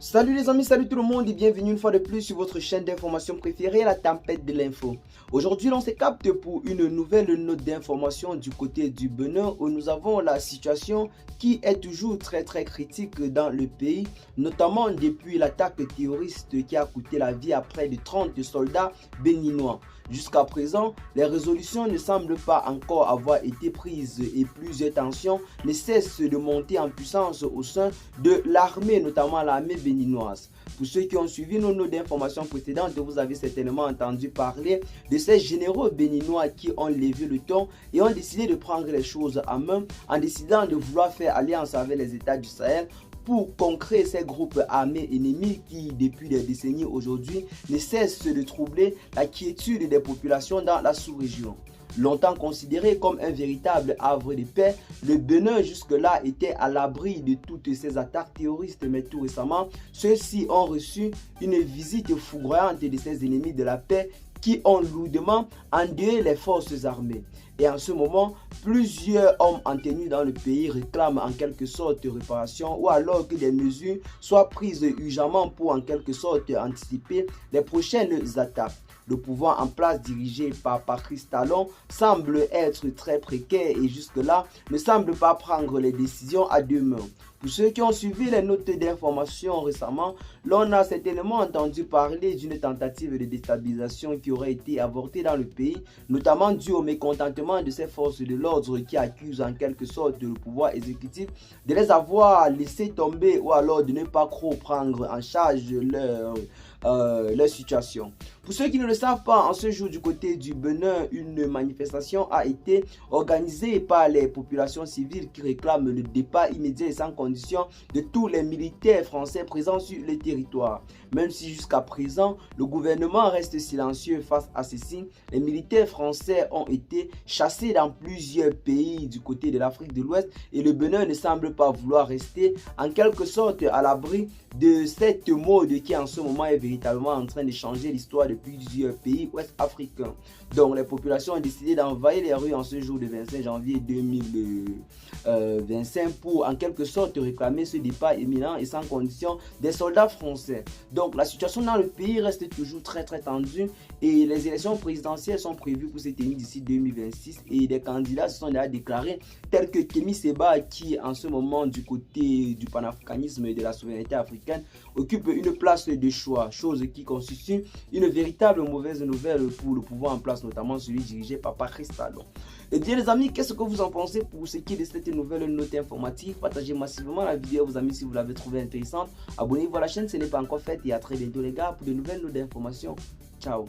Salut les amis, salut tout le monde et bienvenue une fois de plus sur votre chaîne d'information préférée, la tempête de l'info. Aujourd'hui, on se capte pour une nouvelle note d'information du côté du Bénin où nous avons la situation qui est toujours très critique dans le pays, notamment depuis l'attaque terroriste qui a coûté la vie à près de 30 soldats béninois. Jusqu'à présent, les résolutions ne semblent pas encore avoir été prises et plusieurs tensions ne cessent de monter en puissance au sein de l'armée, notamment l'armée béninoise. Pour ceux qui ont suivi nos notes d'informations précédentes, vous avez certainement entendu parler de ces généraux béninois qui ont levé le ton et ont décidé de prendre les choses en main en décidant de vouloir faire alliance avec les États du Sahel pour concréer ces groupes armés ennemis qui, depuis des décennies aujourd'hui, ne cessent de troubler la quiétude des populations dans la sous-région. Longtemps considéré comme un véritable havre de paix, le Bénin jusque-là était à l'abri de toutes ces attaques terroristes, mais tout récemment, ceux-ci ont reçu une visite foudroyante de ces ennemis de la paix qui ont lourdement endeuillé les forces armées. Et en ce moment, plusieurs hommes en tenue dans le pays réclament en quelque sorte réparation ou alors que des mesures soient prises urgemment pour en quelque sorte anticiper les prochaines attaques. Le pouvoir en place dirigé par Patrice Talon semble être très précaire et jusque-là ne semble pas prendre les décisions à deux mains. Pour ceux qui ont suivi les notes d'information récemment, l'on a certainement entendu parler d'une tentative de déstabilisation qui aurait été avortée dans le pays, notamment due au mécontentement de ces forces de l'ordre qui accusent en quelque sorte le pouvoir exécutif de les avoir laissés tomber ou alors de ne pas trop prendre en charge leur situation. Pour ceux qui ne le savent pas, en ce jour du côté du Bénin, une manifestation a été organisée par les populations civiles qui réclament le départ immédiat et sans condition de tous les militaires français présents sur le territoire. Même si jusqu'à présent, le gouvernement reste silencieux face à ceci, les militaires français ont été chassés dans plusieurs pays du côté de l'Afrique de l'Ouest et le Bénin ne semble pas vouloir rester en quelque sorte à l'abri de cette mode qui en ce moment est véritablement en train de changer l'histoire de plusieurs pays ouest-africains. Donc les populations ont décidé d'envahir les rues en ce jour de 25 janvier 2025 pour en quelque sorte réclamer ce départ imminent et sans condition des soldats français. Donc la situation dans le pays reste toujours très tendue et les élections présidentielles sont prévues pour se tenir d'ici 2026 et des candidats se sont déjà déclarés tels que Kémi Séba qui en ce moment du côté du panafricanisme et de la souveraineté africaine occupe une place de choix, chose qui constitue une véritable mauvaise nouvelle pour le pouvoir en place, notamment celui dirigé par Patrice Talon. Et bien les amis, qu'est-ce que vous en pensez pour ce qui est de cette nouvelle note informative? Partagez massivement la vidéo à vos amis si vous l'avez trouvée intéressante. Abonnez-vous à la chaîne si ce n'est pas encore fait et à très bientôt les gars pour de nouvelles notes d'informations. Ciao.